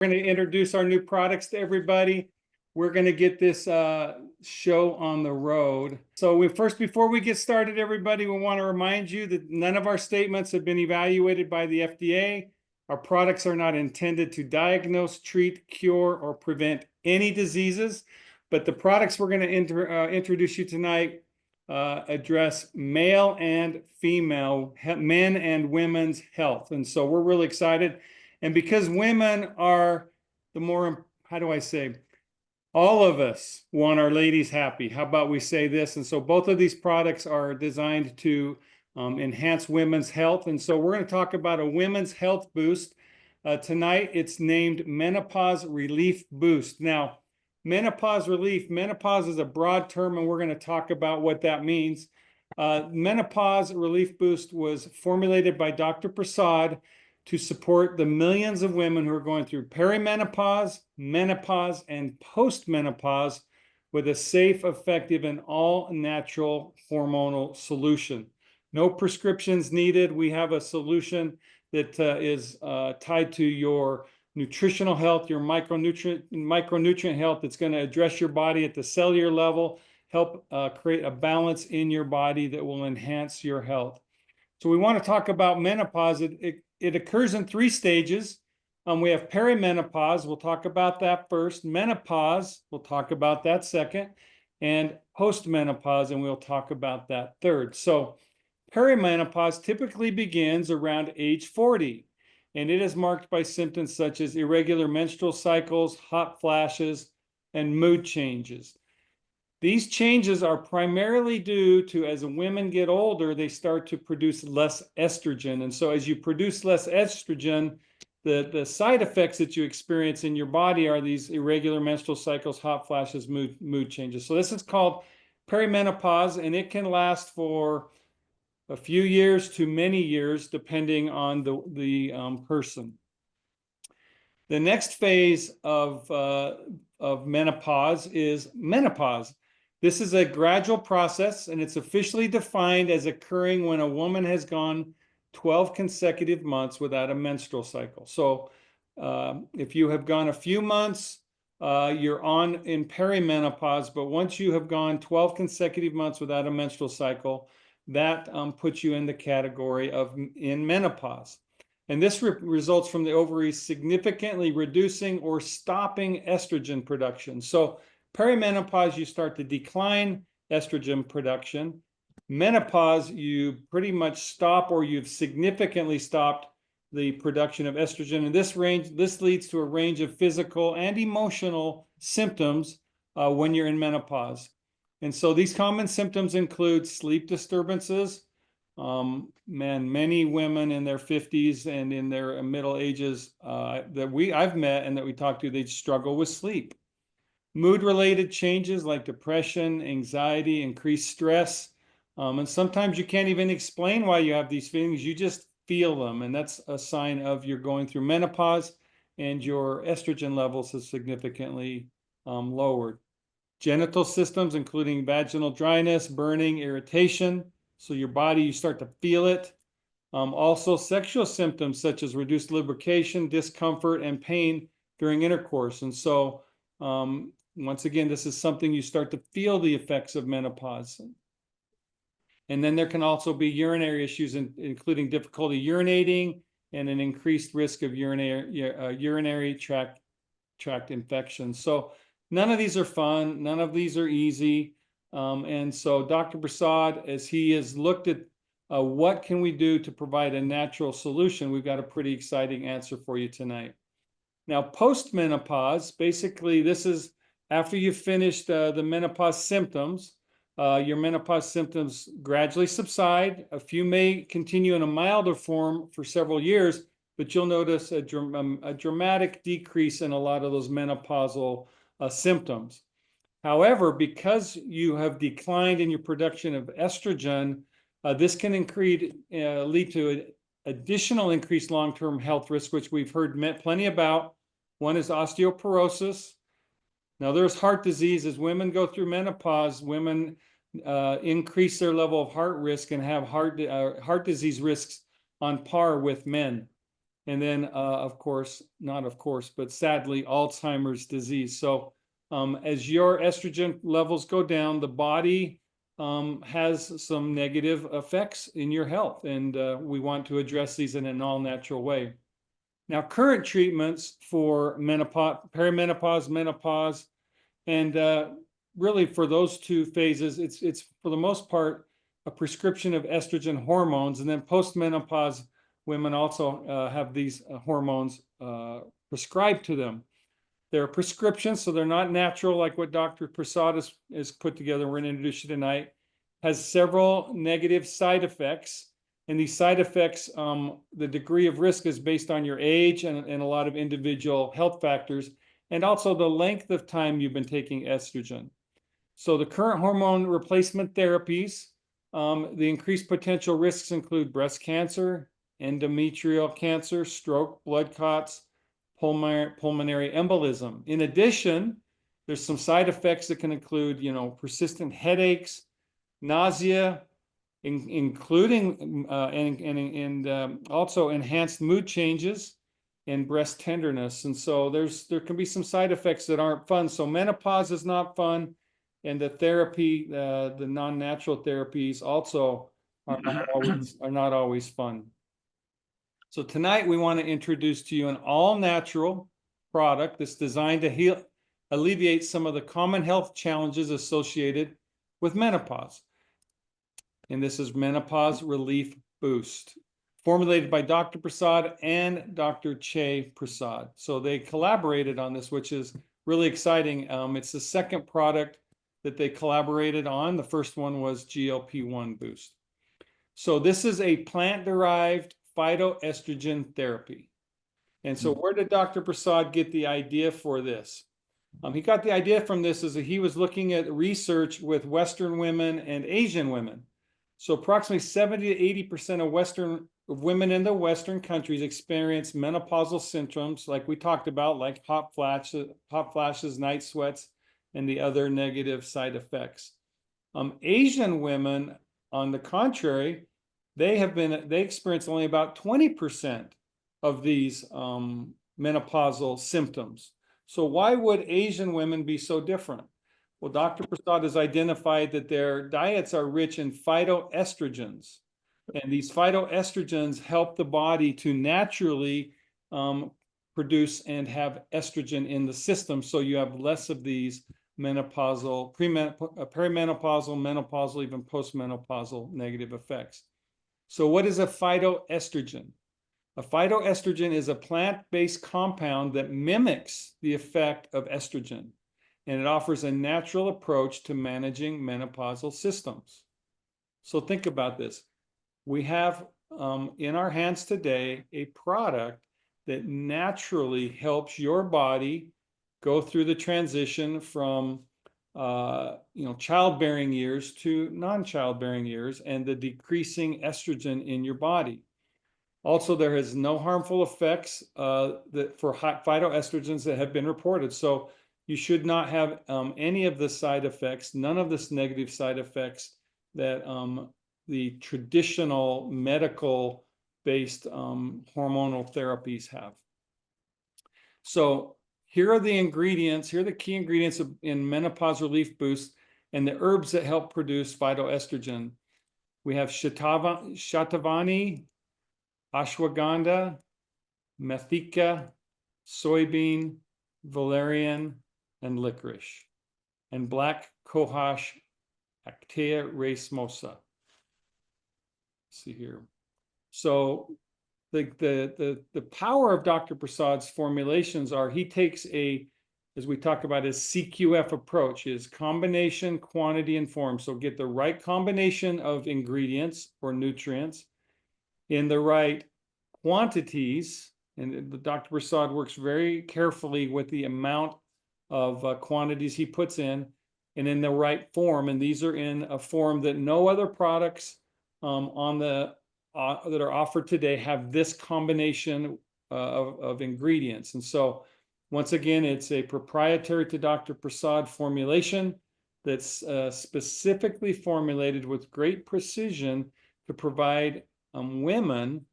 Going to introduce our new products to everybody. We're going to get this show on the road. So before we get started, everybody, we want to remind you that none of our statements have been evaluated by the FDA. Our products are not intended to diagnose, treat, cure, or prevent any diseases. But the products we're going to introduce you tonight address male and female, men and women's health. And so we're really excited. And because women are the more, how do I say, all of us want our ladies happy. How about we say this? And so both of these products are designed to enhance women's health. And so we're going to talk about a women's health boost. Tonight, it's named Menopause Relief Boost. Now, menopause is a broad term, and we're going to talk about what that means. Menopause Relief Boost was formulated by Dr. Prasad to support the millions of women who are going through perimenopause, menopause, and postmenopause with a safe, effective, and all-natural hormonal solution. No prescriptions needed. We have a solution that is tied to your nutritional health, your micronutrient health. That's going to address your body at the cellular level, help create a balance in your body that will enhance your health. So we want to talk about menopause. It occurs in 3 stages. We have perimenopause. We'll talk about that first. Menopause, we'll talk about that second. And postmenopause, and we'll talk about that third. So perimenopause typically begins around age 40, and it is marked by symptoms such as irregular menstrual cycles, hot flashes, and mood changes. These changes are primarily due to, as women get older, they start to produce less estrogen. And so as you produce less estrogen, the side effects that you experience in your body are these irregular menstrual cycles, hot flashes, mood changes. So this is called perimenopause, and it can last for a few years to many years, depending on the person. The next phase of menopause is menopause. This is a gradual process, and it's officially defined as occurring when a woman has gone 12 consecutive months without a menstrual cycle. So if you have gone a few months, you're in perimenopause, but once you have gone 12 consecutive months without a menstrual cycle, that puts you in the category of in menopause. And this results from the ovaries significantly reducing or stopping estrogen production. So perimenopause, you start to decline estrogen production. Menopause, you pretty much stop, or you've significantly stopped the production of estrogen. And this leads to a range of physical and emotional symptoms when you're in menopause. And so these common symptoms include sleep disturbances. Many women in their 50s and in their middle ages that I've met and that we talked to, they struggle with sleep. Mood-related changes like depression, anxiety, increased stress. And sometimes you can't even explain why you have these feelings. You just feel them. And that's a sign of you're going through menopause and your estrogen levels have significantly lowered. Genital systems, including vaginal dryness, burning, irritation. So your body, you start to feel it. Also sexual symptoms such as reduced lubrication, discomfort, and pain during intercourse. And so once again, this is something you start to feel the effects of menopause. And then there can also be urinary issues, including difficulty urinating and an increased risk of urinary tract infections. So none of these are fun. None of these are easy. And so Dr. Prasad, as he has looked at what can we do to provide a natural solution, we've got a pretty exciting answer for you tonight. Now, postmenopause, basically, this is after you've finished the menopause symptoms. Your menopause symptoms gradually subside. A few may continue in a milder form for several years, but you'll notice a dramatic decrease in a lot of those menopausal symptoms. However, because you have declined in your production of estrogen, this can lead to an additional increased long-term health risk, which we've heard plenty about. One is osteoporosis. Now, there's heart disease. As women go through menopause, women increase their level of heart risk and have heart disease risks on par with men. and then of course, not of course, but sadly, Alzheimer's disease. So as your estrogen levels go down, the body has some negative effects in your health, and we want to address these in an all-natural way. Now, current treatments for menopause, perimenopause, menopause, and really for those two phases, it's for the most part a prescription of estrogen hormones, and then postmenopause women also have these hormones prescribed to them. They're prescriptions, so they're not natural like what Dr. Prasad has put together. We're going to introduce you tonight. Has several negative side effects. And these side effects, the degree of risk is based on your age and a lot of individual health factors, and also the length of time you've been taking estrogen. So the current hormone replacement therapies, the increased potential risks include breast cancer, endometrial cancer, stroke, blood clots, pulmonary embolism. In addition, there's some side effects that can include, persistent headaches, nausea, including and also enhanced mood changes and breast tenderness. And so there can be some side effects that aren't fun. So menopause is not fun, and the therapy, the non-natural therapies also are not always fun. So tonight we want to introduce to you an all-natural product that's designed to alleviate some of the common health challenges associated with menopause. And this is Menopause Relief Boost, formulated by Dr. Prasad and Dr. Che Prasad. So they collaborated on this, which is really exciting. It's the second product that they collaborated on. The first one was GLP-1 Boost. So this is a plant-derived phytoestrogen therapy. And so where did Dr. Prasad get the idea for this? He got the idea from this as he was looking at research with Western women and Asian women. So approximately 70 to 80% of women in the Western countries experience menopausal symptoms, like we talked about, like hot flashes, night sweats, and the other negative side effects. Asian women, on the contrary, they experience only about 20% of these menopausal symptoms. So why would Asian women be so different? Well, Dr. Prasad has identified that their diets are rich in phytoestrogens, and these phytoestrogens help the body to naturally produce and have estrogen in the system, so you have less of these menopausal, perimenopausal, menopausal, even postmenopausal negative effects. So what is a phytoestrogen? A phytoestrogen is a plant-based compound that mimics the effect of estrogen, and it offers a natural approach to managing menopausal systems. So think about this. We have in our hands today a product that naturally helps your body go through the transition from childbearing years to non-childbearing years, and the decreasing estrogen in your body. Also, there is no harmful effects for phytoestrogens that have been reported. So you should not have any of the side effects, none of this negative side effects that the traditional medical-based hormonal therapies have. So here are the ingredients, here are the key ingredients in Menopause Relief Boost and the herbs that help produce phytoestrogen. We have Shatavani, ashwagandha, methika, soybean, valerian, and licorice, and black cohosh, Actea racemosa. See here. So the power of Dr. Prasad's formulations are, he takes as we talk about, his CQF approach, is combination, quantity, and form. So get the right combination of ingredients or nutrients in the right quantities, and Dr. Prasad works very carefully with the amount of quantities he puts in, and in the right form. And these are in a form that no other products that are offered today have this combination of ingredients. And so once again, it's a proprietary to Dr. Prasad formulation that's specifically formulated with great precision to provide women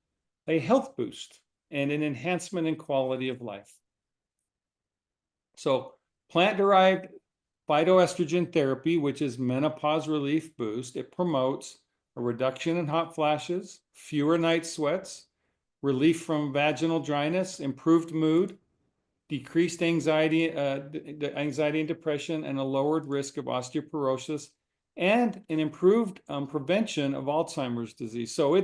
a health boost. and an enhancement in quality of life. So plant-derived phytoestrogen therapy, which is menopause relief boost, it promotes a reduction in hot flashes, fewer night sweats, relief from vaginal dryness, improved mood, decreased anxiety, anxiety and depression, and a lowered risk of osteoporosis, and an improved prevention of Alzheimer's disease. So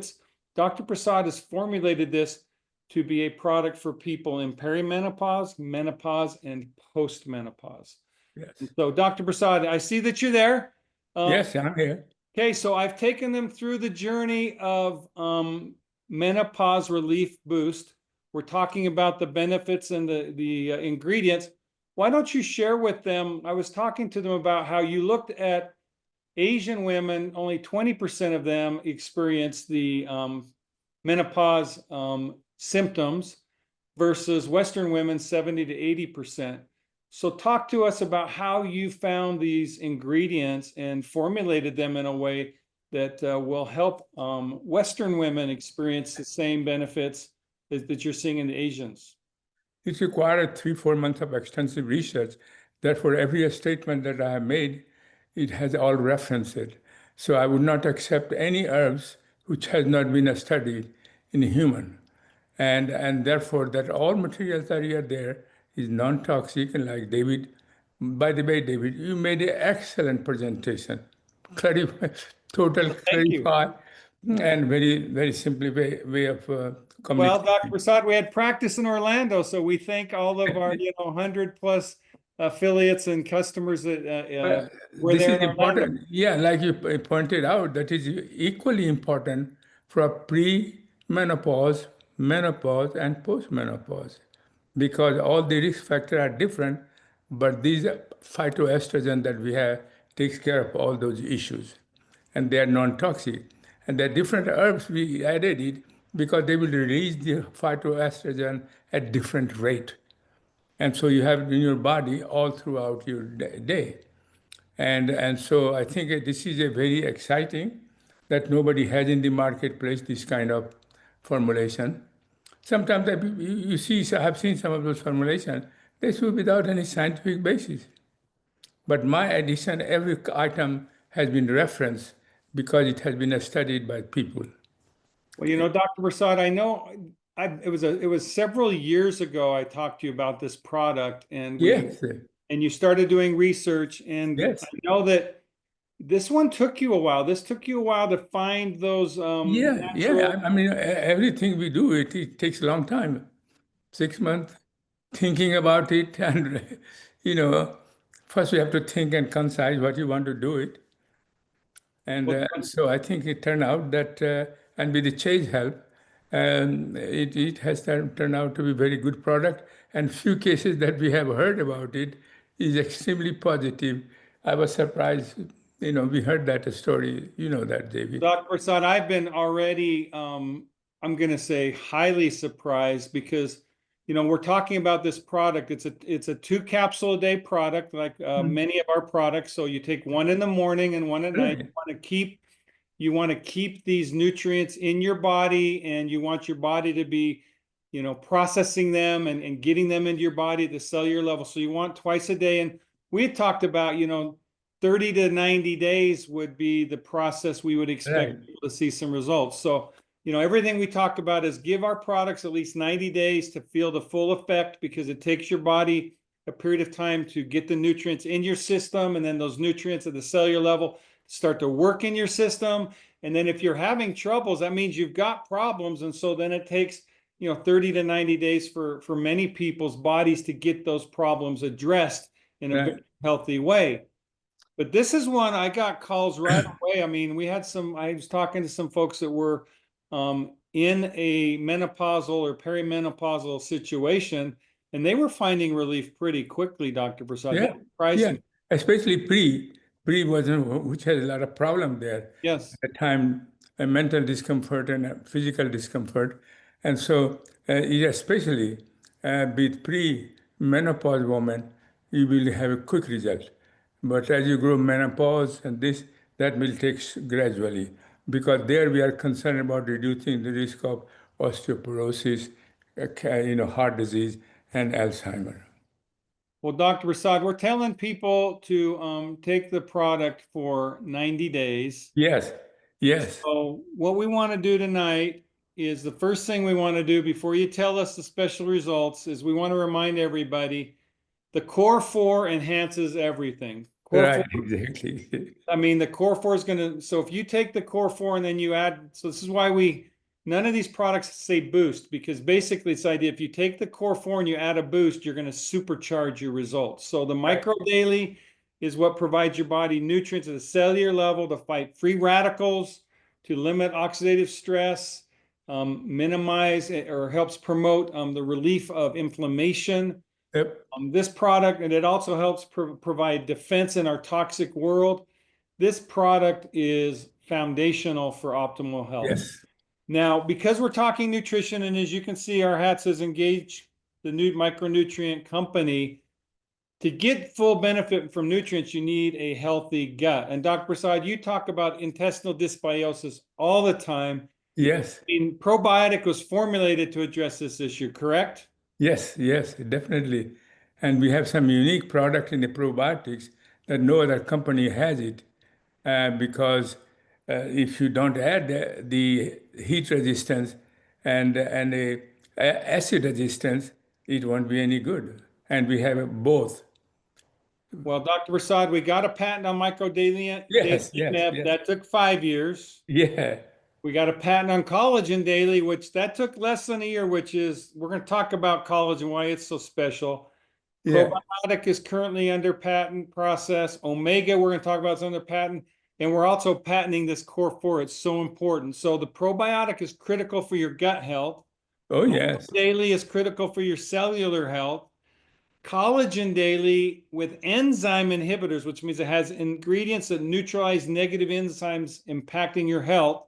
Dr. Prasad has formulated this to be a product for people in perimenopause, menopause, and postmenopause. Yes. So, Dr. Prasad, I see that you're there. Yes, I'm here. Okay, so I've taken them through the journey of menopause relief boost. We're talking about the benefits and the ingredients. Why don't you share with them? I was talking to them about how you looked at Asian women, only 20% of them experience the menopause symptoms versus Western women, 70 to 80%. So talk to us about how you found these ingredients and formulated them in a way that will help Western women experience the same benefits that you're seeing in the Asians. It required 3-4 months of extensive research. Therefore, every statement that I have made, it has all referenced. So I would not accept any herbs which has not been studied in a human. And therefore, that all materials that are there is non-toxic. And like David, by the way, David, you made an excellent presentation. Clarify, total Thank you. clarify, and very, very simply way of Well, communicating. Dr. Prasad, we had practice in Orlando, so we thank all of our 100 plus affiliates and customers that were This there is in Orlando. important. Yeah, like you pointed out, that is equally important for pre-menopause, menopause, and post-menopause, because all the risk factors are different, but these phytoestrogen that we have takes care of all those issues, and they are non-toxic. And there are different herbs we added it because they will release the phytoestrogen at different rate, and so you have it in your body all throughout your day. And so I think this is a very exciting that nobody has in the marketplace this kind of formulation. Sometimes you see, so I've seen some of those formulations, they should without any scientific basis. But my addition, every item has been referenced because it has been studied by people. Well, Dr. Prasad, I know it was several years ago I talked to you about this product, and Yes, you started doing research, and yes. I know that this one took you a while. This took you a while to find those Yeah, natural. I mean, everything we do, it takes a long time. 6 months thinking about it, and first you have to think and concise what you want to do it. And Well, so I think it turned out that, and with the change help, it has turned out to be a very good product. And few cases that we have heard about it is extremely positive. I was surprised, we heard that story, that, David. Dr. Prasad, I've been already, I'm going to say highly surprised because, we're talking about this product. It's a 2 capsule a day product, like many of our products. So you take one in the morning and one at night. Right. You want to keep these nutrients in your body, and you want your body to be, processing them and getting them into your body at the cellular level. So you want twice a day. And we had talked about, 30 to 90 days would be the process we would expect Right. to see some results. So, everything we talk about is give our products at least 90 days to feel the full effect, because it takes your body a period of time to get the nutrients in your system, and then those nutrients at the cellular level start to work in your system. And then if you're having troubles, that means you've got problems. And so then it takes, 30 to 90 days for many people's bodies to get those problems addressed in a very healthy way. But this is one I got calls right away. I mean, I was talking to some folks that were in a menopausal or perimenopausal situation, and they were finding relief pretty quickly, Dr. Prasad. Yeah, That surprised yeah. me. Especially pre was which had a lot of problem there Yes. at the time, a mental discomfort and a physical discomfort, and so especially with pre-menopause woman, you will have a quick result. But as you grow menopause and that will take gradually, because there we are concerned about reducing the risk of osteoporosis, heart disease and Alzheimer. Well, Dr. Prasad, we're telling people to take the product for 90 days. Yes, yes, So what we want to do tonight is the first thing we want to do before you tell us the special results is we want to remind everybody the core four enhances everything. Core right, four, exactly. I mean, the core four is going to, so if you take the core four and then you add, so this is why none of these products say boost, because basically it's the idea, if you take the core four and you add a boost, you're going to supercharge your results. So the Right. micro daily is what provides your body nutrients at a cellular level to fight free radicals, to limit oxidative stress, minimize or helps promote the relief of inflammation. Yep. This product, and it also helps provide defense in our toxic world. This product is foundational for optimal health. Yes, Now, because we're talking nutrition, and as you can see, our hat says engage the new micronutrient company. To get full benefit from nutrients, you need a healthy gut. And Dr. Prasad, you talk about intestinal dysbiosis all the time. yes, I mean, probiotic was formulated to address this issue, correct? yes, yes, definitely. And we have some unique product in the probiotics that no other company has it, because if you don't add the heat resistance and acid resistance, it won't be any good. And we have both. Well, Dr. Prasad, we got a patent on microdelian Yes, yes, yes. that took 5 years. Yeah. We got a patent on collagen daily, which that took less than a year, which is, we're going to talk about collagen, why it's so special. Yeah. Probiotic is currently under patent process. Omega, we're going to talk about is under patent. And we're also patenting this core four. It's so important. So the probiotic is critical for your gut health. Oh, Micro yes. daily is critical for your cellular health. Collagen daily with enzyme inhibitors, which means it has ingredients that neutralize negative enzymes impacting your health.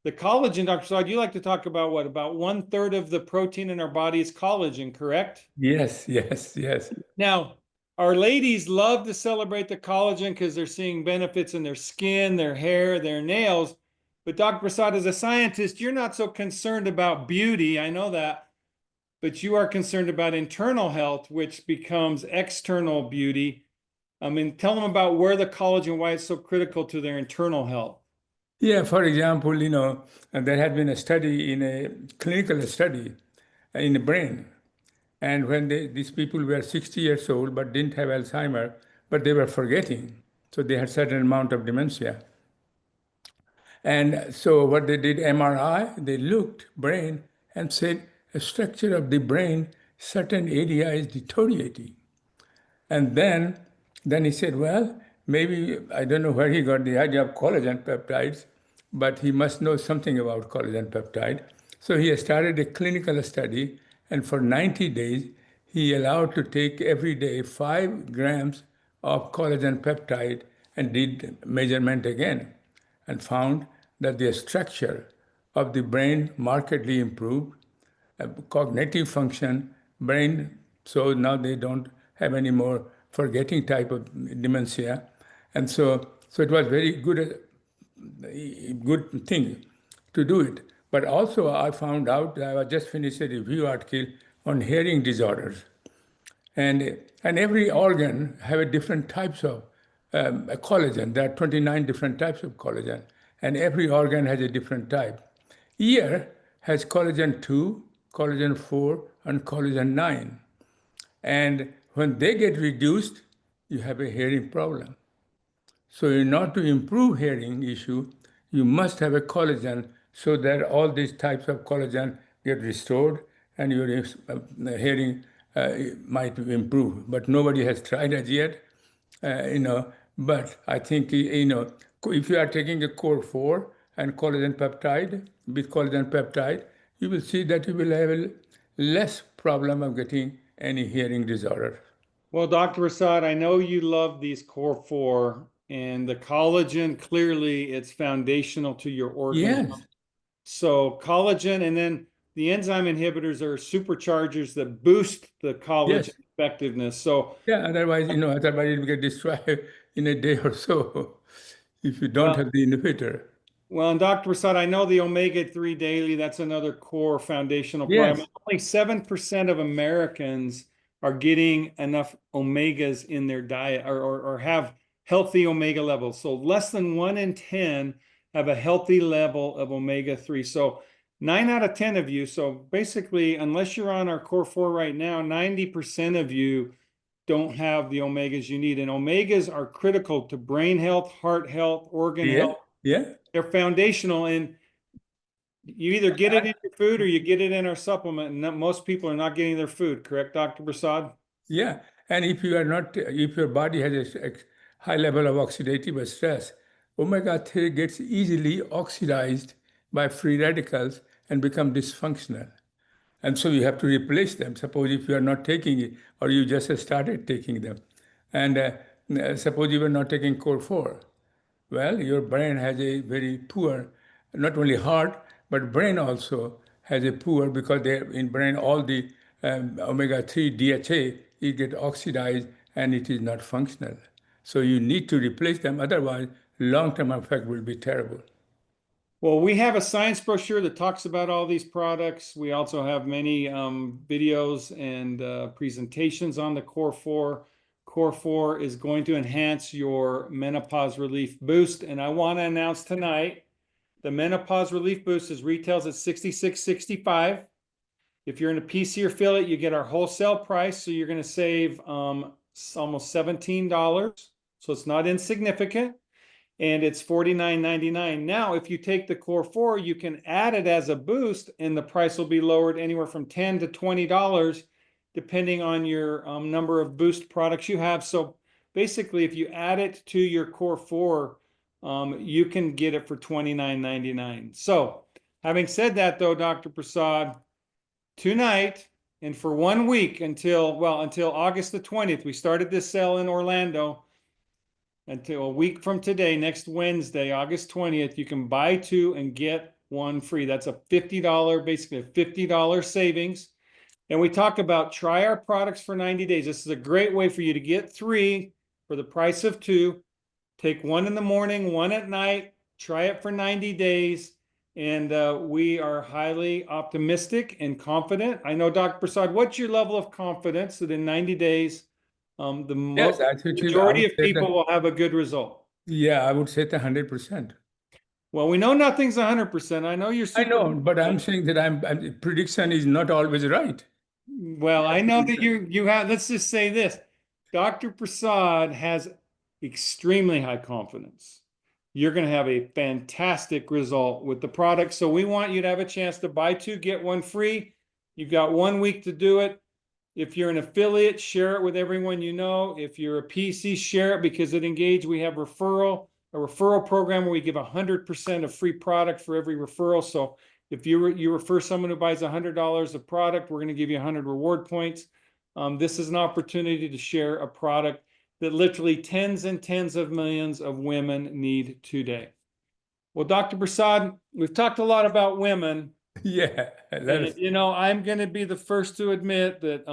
The collagen, Dr. Saad, you like to talk about what? About 1/3 of the protein in our body is collagen, correct? Yes, yes, yes. Now, our ladies love to celebrate the collagen because they're seeing benefits in their skin, their hair, their nails. But Dr. Prasad, as a scientist, you're not so concerned about beauty. I know that. But you are concerned about internal health, which becomes external beauty. I mean, tell them about where the collagen, why it's so critical to their internal health. Yeah, for example, there had been a study in a clinical study in the brain. And when these people were 60 years old but didn't have Alzheimer, but they were forgetting. So they had certain amount of dementia. And so what they did, MRI, they looked brain and said a structure of the brain, certain area is deteriorating. And then he said, well, maybe, I don't know where he got the idea of collagen peptides, but he must know something about collagen peptide. So he started a clinical study, and for 90 days, he allowed to take every day 5 grams of collagen peptide and did measurement again and found that the structure of the brain markedly improved, cognitive function, brain, so now they don't have any more forgetting type of dementia. And so it was very good thing to do it. But also I found out, I just finished a review article on hearing disorders. And every organ have a different types of collagen. There are 29 different types of collagen, and every organ has a different type. Ear has collagen 2, collagen 4, and collagen 9. And when they get reduced, you have a hearing problem. So in order to improve hearing issue, you must have a collagen so that all these types of collagen get restored and your hearing might improve. But nobody has tried it yet, But I think, if you are taking a core 4 and collagen peptide, with collagen peptide, you will see that you will have a less problem of getting any hearing disorder. Well, Dr. Prasad, I know you love these core four, and the collagen, clearly it's foundational to your organ health. Yes, So collagen, and then the enzyme inhibitors are superchargers that boost the collagen yes. effectiveness. So, Yeah, otherwise it will get destroyed in a day or so if you don't well, have the inhibitor. Well, and Dr. Prasad, I know the omega-3 daily, that's another core foundational Yes, problem. Only 7% of Americans are getting enough omegas in their diet or have healthy omega levels. So less than 1 in 10 have a healthy level of omega-3. So 9 out of 10 of you, so basically, unless you're on our core 4 right now, 90% of you don't have the omegas you need. And omegas are critical to brain health, heart health, organ yeah, health. yeah. They're foundational, and you either get it in your food or you get it in our supplement. And most people are not getting their food, correct, Dr. Prasad? Yeah, and if you are not, if your body has a high level of oxidative stress, omega-3 gets easily oxidized by free radicals and become dysfunctional. And so you have to replace them. Suppose if you are not taking it, or you just started taking them, and suppose you were not taking core 4. Well, your brain has a very poor, not only heart, but brain also has a poor because they in brain all the omega-3 DHA it get oxidized and it is not functional. So you need to replace them, otherwise long-term effect will be terrible. Well, we have a science brochure that talks about all these products. We also have many videos and presentations on the Core 4. Core 4 is going to enhance your menopause relief boost. And I want to announce tonight the menopause relief boost is retails at $66.65. If you're in a PC affiliate, you get our wholesale price. So you're going to save almost $17. So it's not insignificant. And it's $49.99. Now, if you take the Core 4, you can add it as a boost, and the price will be lowered anywhere from $10 to $20, depending on your number of boost products you have. So basically, if you add it to your Core 4, you can get it for $29.99. So having said that, though, Dr. Prasad, tonight and for 1 week until August the 20th, we started this sale in Orlando. Until a week from today, next Wednesday, August 20th, you can buy 2 and get 1 free. That's a $50, basically a $50 savings. And we talk about try our products for 90 days. This is a great way for you to get 3 for the price of 2. Take 1 in the morning, 1 at night, try it for 90 days. And we are highly optimistic and confident. I know, Dr. Prasad, what's your level of confidence that in 90 days, the Yes, I think I majority would of say people that, will have a good result? yeah, I would say that 100%. Well, we know nothing's 100%. I know you're I super. know, but I'm saying that prediction is not always right. Well, I know that you have, let's just say this. Dr. Prasad has extremely high confidence. You're going to have a fantastic result with the product. So we want you to have a chance to buy 2, get 1 free. You've got 1 week to do it. If you're an affiliate, share it with everyone you know. If you're a PC, share it, because at Engage we have a referral program where we give 100% of free product for every referral. So if you refer someone who buys $100 of product, we're going to give you 100 reward points. This is an opportunity to share a product that literally tens and tens of millions of women need today. Well, Dr. Prasad, we've talked a lot about women. Yeah, And, I'm going to be the first to admit that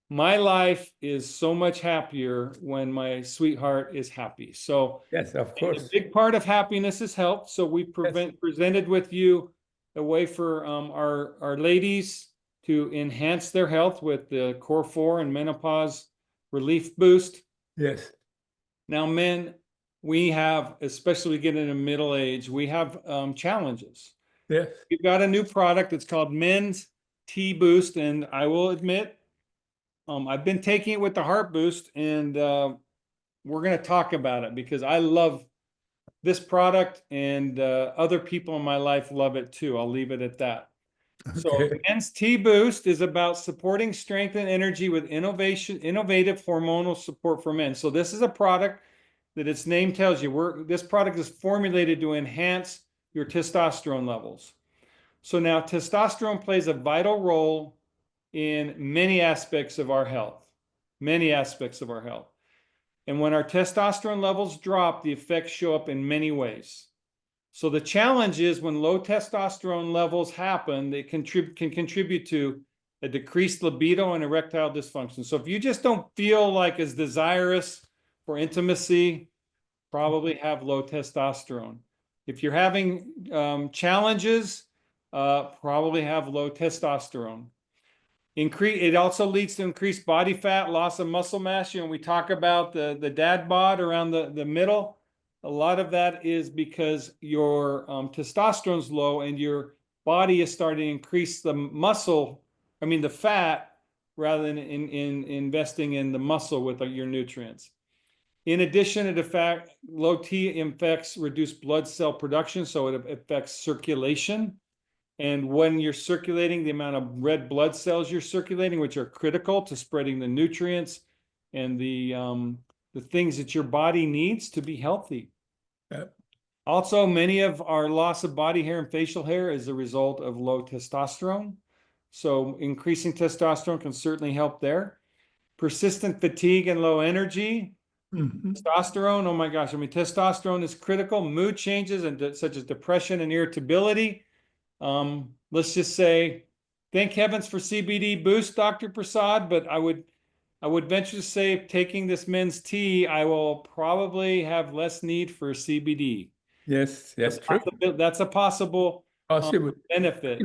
my life is so much happier when my sweetheart is happy. So yes, of a course. big part of happiness is health. So we Yes, presented with you a way for our ladies to enhance their health with the Core 4 and Menopause Relief Boost. yes, Now, men, we have, especially getting into middle age, we have challenges. yes. We've got a new product that's called Men's T Boost, and I will admit, I've been taking it with the Heart Boost, and we're going to talk about it because I love this product, and other people in my life love it too. I'll leave it at that. So, Okay. Men's T Boost is about supporting strength and energy with innovative hormonal support for men. So, this is a product that its name tells you. This product is formulated to enhance your testosterone levels. So now testosterone plays a vital role in many aspects of our health, many aspects of our health. And when our testosterone levels drop, the effects show up in many ways. So the challenge is when low testosterone levels happen, they can contribute to a decreased libido and erectile dysfunction. So if you just don't feel like as desirous for intimacy, probably have low testosterone. If you're having challenges, probably have low testosterone. It also leads to increased body fat, loss of muscle mass. You know, we talk about the dad bod around the middle. A lot of that is because your testosterone's low and your body is starting to increase the muscle, the fat, rather than in investing in the muscle with your nutrients. In addition, low T affects reduced blood cell production, so it affects circulation. And when you're circulating, the amount of red blood cells you're circulating, which are critical to spreading the nutrients and the things that your body needs to be healthy. Yep. Also, many of our loss of body hair and facial hair is a result of low testosterone. So increasing testosterone can certainly help there. Persistent fatigue and low energy. Testosterone, oh my gosh, testosterone is critical. Mood changes such as depression and irritability. Let's just say, thank heavens for CBD boost, Dr. Prasad, but I would venture to say, if taking this men's tea, I will probably have less need for CBD. Yes, that's true. That's a possible Possible. benefit.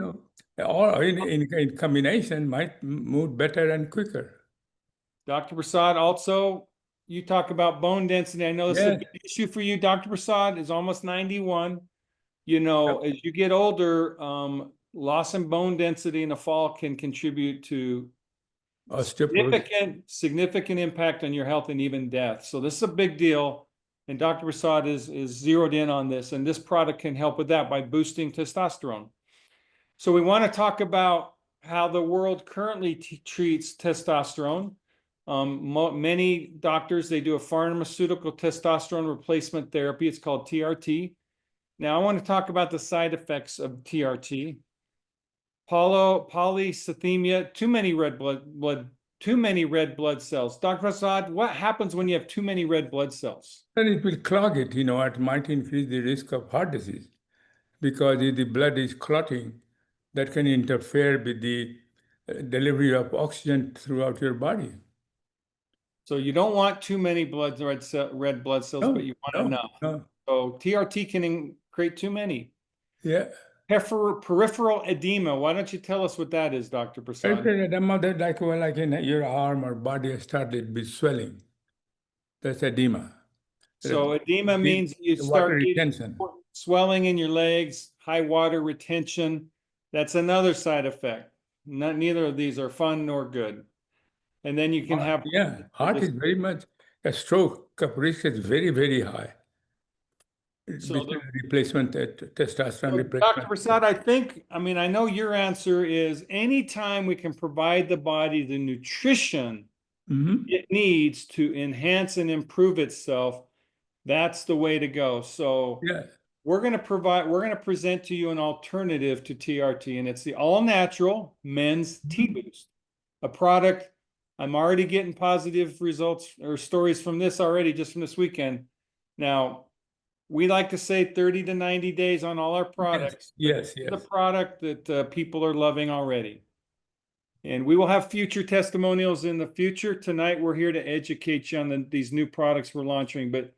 Or in combination might move better and quicker. Dr. Prasad, also, you talk about bone density. I know this is a big issue for you. Dr. Prasad is almost 91. As you get older, loss in bone density in the fall can contribute to significant impact on your health and even death. So this is a big deal. And Dr. Prasad is zeroed in on this. And this product can help with that by boosting testosterone. So we want to talk about how the world currently treats testosterone. Many doctors, they do a pharmaceutical testosterone replacement therapy. It's called TRT. Now, I want to talk about the side effects of TRT. Polycythemia, too many red blood cells. Dr. Prasad, what happens when you have too many red blood cells? Then it will clog it, it might increase the risk of heart disease because if the blood is clotting, that can interfere with the delivery of oxygen throughout your body. So you don't want too many red blood cells, but you want enough. No. So TRT can create too many. Yeah. Peripheral edema. Why don't you tell us what that is, Dr. Prasad? Peripheral edema, that like in your arm or body started with swelling. That's edema. So edema means you start getting swelling in your legs, high water retention. That's another side effect. Neither of these are fun nor good. And then you can have heart is very much a stroke risk is very, very high. So replacement testosterone replacement. Dr. Prasad, I know your answer is anytime we can provide the body the nutrition it needs to enhance and improve itself, that's the way to go. So we're going to present to you an alternative to TRT, and it's the all-natural men's T-Boost, a product. I'm already getting positive results or stories from this already, just from this weekend. Now, we like to say 30 to 90 days on all our products. Yes. The product that people are loving already. And we will have future testimonials in the future. Tonight, we're here to educate you on these new products we're launching. But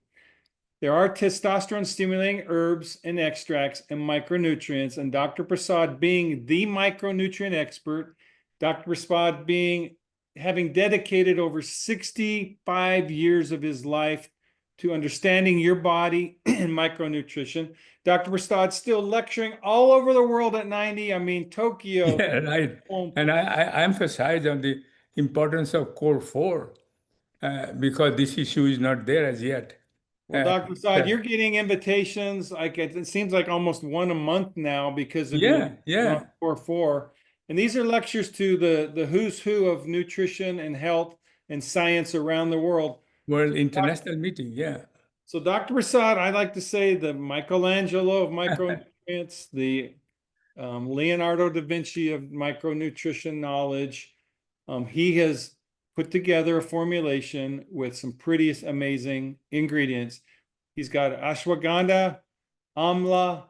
there are testosterone stimulating herbs and extracts and micronutrients. And Dr. Prasad, being the micronutrient expert, Dr. Prasad having dedicated over 65 years of his life to understanding your body and micronutrition. Dr. Prasad still lecturing all over the world at 90. Tokyo. Yeah, right. And I emphasize on the importance of core 4 because this issue is not there as yet. Well, Dr. Prasad, you're getting invitations. It seems like almost one a month now because of your core 4. And these are lectures to the who's who of nutrition and health and science around the world. World International Meeting, So Dr. Prasad, I like to say the Michelangelo of micronutrients, the Leonardo da Vinci of micronutrition knowledge. He has put together a formulation with some pretty amazing ingredients. He's got ashwagandha, amla,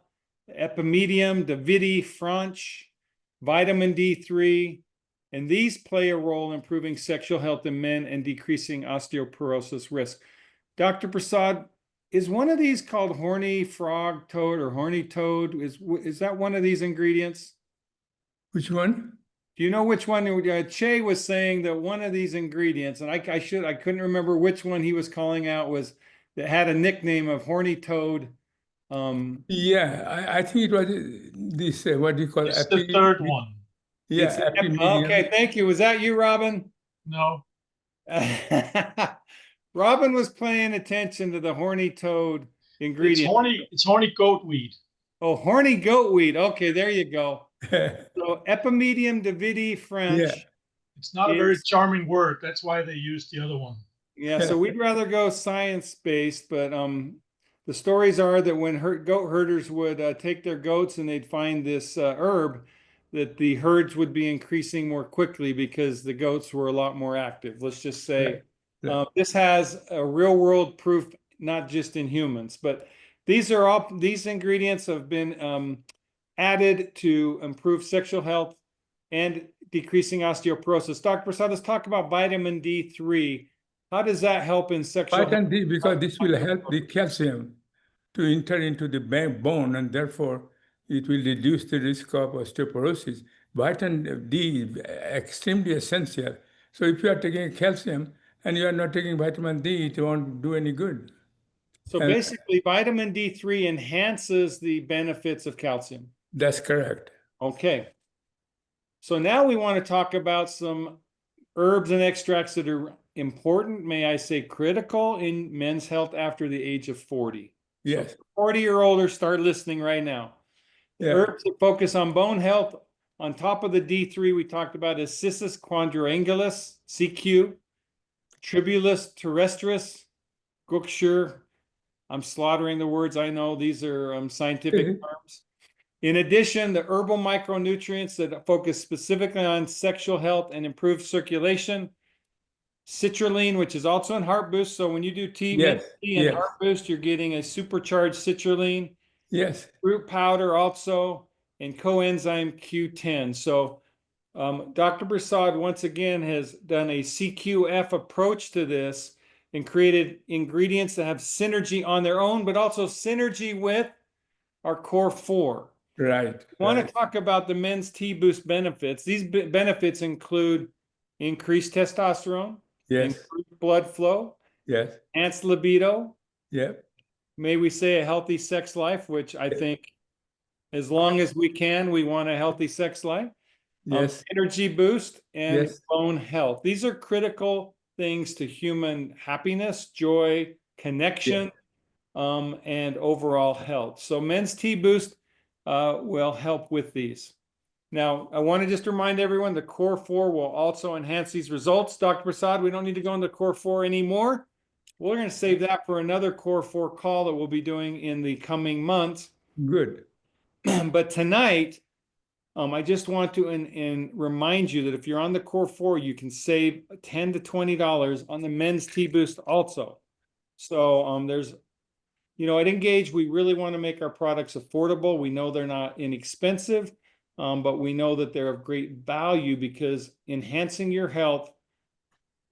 epimedium, davidi, franch, vitamin D3, and these play a role in improving sexual health in men and decreasing osteoporosis risk. Dr. Prasad, is one of these called horny frog toad or horny toad? Is that one of these ingredients? Which one? Do you know which one? Che was saying that one of these ingredients, and I couldn't remember which one he was calling out, was that had a nickname of horny toad. Yeah, I think it was this, what do you call It's the third epi, one. It's yeah, epimedium. okay. Thank you. Was that you, Robin? No, Robin was paying attention to the horny toad ingredient. it's horny goat weed. Oh, horny goat weed. Okay, there you go. So Epimedium Davidi Yeah. French It's not a very is, charming word. That's why they used the other one. yeah, so we'd rather go science-based, but the stories are that when goat herders would take their goats and they'd find this herb, that the herds would be increasing more quickly because the goats were a lot more active. Let's just say Right. this has a real world proof, not just in humans, but these ingredients have been added to improve sexual health and decreasing osteoporosis. Dr. Prasad, let's talk about vitamin D3. How does that help in sexual health? Vitamin D, because this will help the calcium to enter into the bone, and therefore it will reduce the risk of osteoporosis. Vitamin D is extremely essential. So if you are taking calcium and you are not taking vitamin D, it won't do any good. So And basically, vitamin D3 enhances the benefits of calcium. that's correct. Okay. So now we want to talk about some herbs and extracts that are important, may I say critical in men's health after the age of 40. Yes. So 40 or older, start listening right now. Yeah. Herbs that focus on bone health. On top of the D3 we talked about is Cissus quadrangulus, CQ, Tribulus terrestris, Gukshur. I'm slaughtering the words, I know these are scientific terms. In addition, the herbal micronutrients that focus specifically on sexual health and improve circulation. Citrulline, which is also in Heart Boost. So when you do tea, mint Yes. tea and Yes. Heart Boost, you're getting a supercharged citrulline. Yes. Fruit powder also, and coenzyme Q10. So Dr. Prasad once again has done a CQF approach to this and created ingredients that have synergy on their own, but also synergy with our core four. Right. I want Right. to talk about the men's T boost benefits. These benefits include increased testosterone, Yes. improved blood flow, Yes. enhanced libido, Yeah. may we say a healthy sex life, which I think as long as we can, we want a healthy sex life. Yes. Energy boost and Yes. bone health. These are critical things to human happiness, joy, connection, and overall health. So men's T boost will help with these. Now, I want to just remind everyone the core four will also enhance these results. Dr. Prasad, we don't need to go into core four anymore. We're going to save that for another core four call that we'll be doing in the coming months. Good. But tonight, I just want to and remind you that if you're on the core four, you can save $10 to $20 on the men's T boost also. So there's, at Engage, we really want to make our products affordable. We know they're not inexpensive, but we know that they're of great value because enhancing your health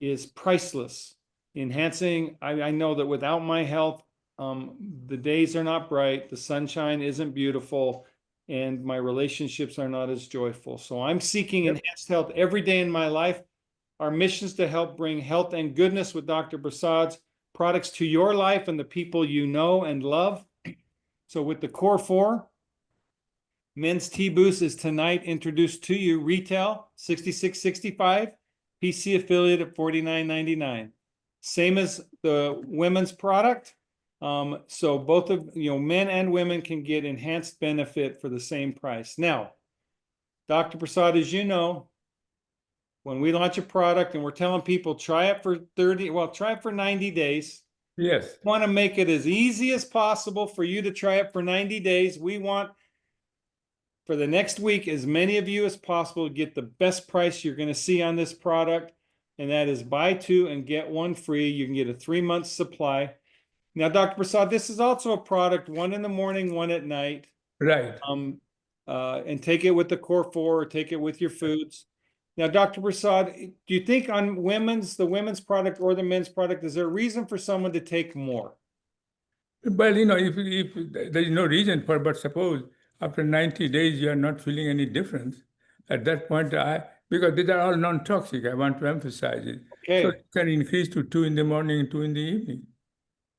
is priceless. I know that without my health, the days are not bright, the sunshine isn't beautiful, and my relationships are not as joyful. So I'm seeking enhanced health every day in my life. Our mission is to help bring health and goodness with Dr. Prasad's products to your life and the people you know and love. So with the core four, men's T boost is tonight introduced to you retail $66.65, PC affiliate at $49.99. Same as the women's product. So both of men and women can get enhanced benefit for the same price. Now, Dr. Prasad, as you know, when we launch a product and we're telling people try it for 90 days. Yes. We want to make it as easy as possible for you to try it for 90 days. We want for the next week, as many of you as possible to get the best price you're going to see on this product. And that is buy two and get one free. You can get a 3-month supply. Now, Dr. Prasad, this is also a product, one in the morning, one at night. Right. And take it with the core four or take it with your foods. Now, Dr. Prasad, do you think on the women's product or the men's product, is there a reason for someone to take more? Well, if there is no reason for, but suppose after 90 days you are not feeling any difference, at that point, because these are all non-toxic, I want to emphasize it. So Okay. you can increase to 2 in the morning and 2 in the evening.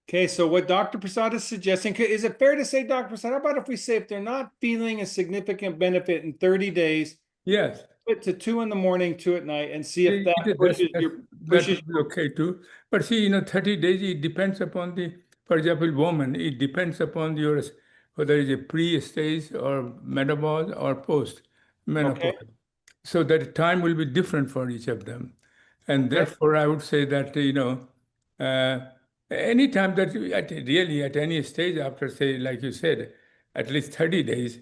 Okay, so what Dr. Prasad is suggesting, is it fair to say, Dr. Prasad, how about if we say if they're not feeling a significant benefit in 30 days, Yes. put to 2 in the morning, 2 at night, and see if that That pushes would be okay too. But see, 30 days, it depends upon for example, woman, it depends upon whether it's a pre-stage or menopause or okay. post-menopause. So that time will be different for each of them. And Okay. therefore, I would say that, uh, any time that really at any stage after, say, like you said, at least 30 days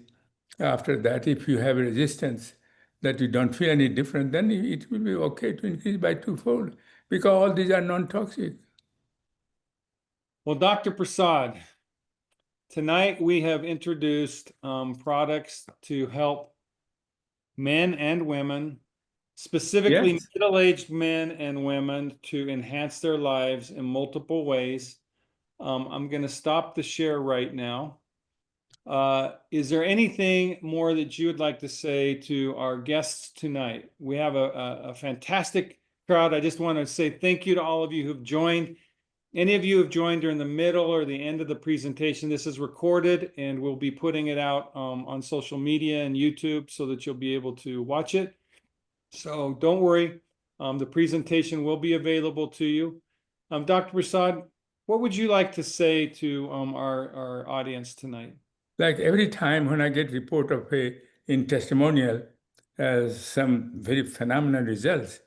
after that, if you have a resistance that you don't feel any different, then it will be okay to increase by twofold because all these are non-toxic. Well, Dr. Prasad, tonight we have introduced products to help men and women, specifically Yes. middle-aged men and women, to enhance their lives in multiple ways. I'm going to stop the share right now. Is there anything more that you would like to say to our guests tonight? We have a fantastic crowd. I just want to say thank you to all of you who've joined. Any of you who've joined during the middle or the end of the presentation, this is recorded and we'll be putting it out on social media and YouTube so that you'll be able to watch it. So don't worry, the presentation will be available to you. Dr. Prasad, what would you like to say to our audience tonight? Like every time when I get report of in testimonial, some very phenomenal results,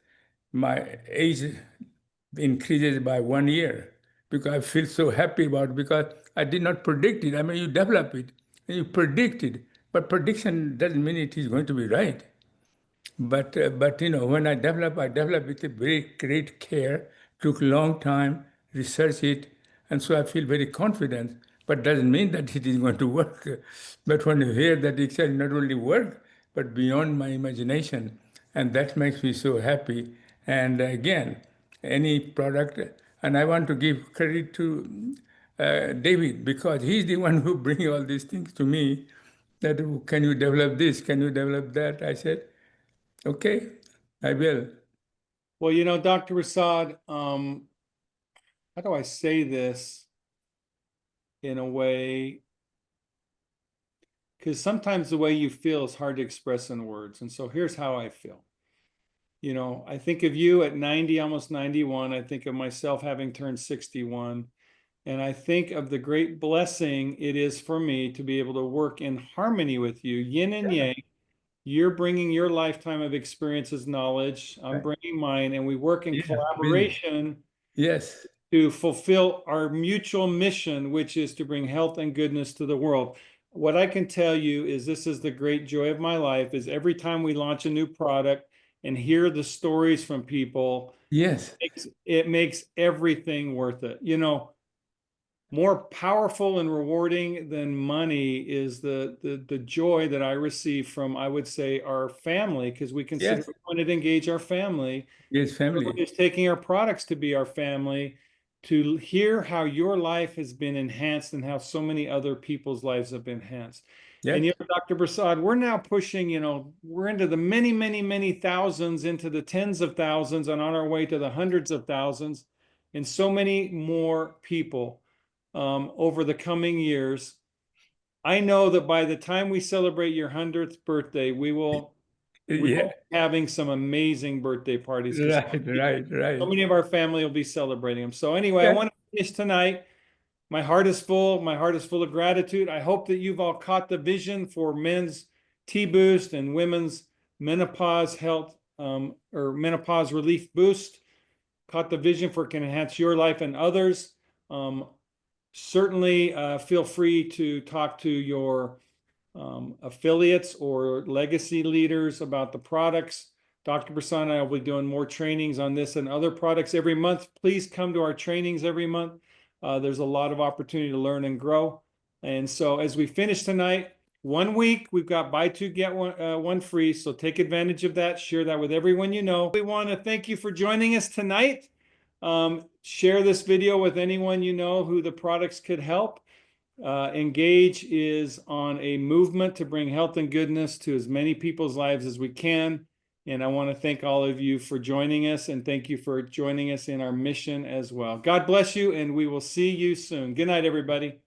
my age increases by 1 year because I feel so happy about it because I did not predict it. I mean, you develop it and you predict it, but prediction doesn't mean it is going to be right. But when I develop with a very great care, took a long time, research it, and so I feel very confident. But doesn't mean that it is going to work. But when you hear that it can not only work, but beyond my imagination, and that makes me so happy. And again, any product, and I want to give credit to David because he's the one who bring all these things to me. That can you develop this? Can you develop that? I said. Okay, I will. Well, Dr. Prasad, how do I say this in a way? Because sometimes the way you feel is hard to express in words. And so here's how I feel. I think of you at 90, almost 91. I think of myself having turned 61. And I think of the great blessing it is for me to be able to work in harmony with you, yin and yang. You're bringing your lifetime of experiences, knowledge. I'm Right. bringing mine, and we work in Yeah, collaboration yes, to fulfill our mutual mission, which is to bring health and goodness to the world. What I can tell you is this is the great joy of my life is every time we launch a new product and hear the stories from people, yes, it makes everything worth it. More powerful and rewarding than money is the joy that I receive from, I would say, our family, because we consider yes, we want to engage our family. yes, family. Is taking our products to be our family, to hear how your life has been enhanced and how so many other people's lives have been enhanced. And Yes, Dr. Prasad, we're now pushing, we're into the many, many, many thousands, into the tens of thousands, and on our way to the hundreds of thousands, and so many more people over the coming years. I know that by the time we celebrate your 100th birthday, we will yeah, be having some amazing birthday parties because right, so right. many of our family will be celebrating them. So anyway, I Yeah, want to finish tonight. My heart is full. My heart is full of gratitude. I hope that you've all caught the vision for men's T-Boost and women's menopause health or menopause relief boost. Caught the vision for it can enhance your life and others. Certainly feel free to talk to your affiliates or legacy leaders about the products. Dr. Prasad and I will be doing more trainings on this and other products every month. Please come to our trainings every month. There's a lot of opportunity to learn and grow. And so as we finish tonight, 1 week, we've got buy two, get one free. So take advantage of that. Share that with everyone you know. We want to thank you for joining us tonight. Share this video with anyone you know who the products could help. Engage is on a movement to bring health and goodness to as many people's lives as we can. And I want to thank all of you for joining us, and thank you for joining us in our mission as well. God bless you, and we will see you soon. Good night, everybody.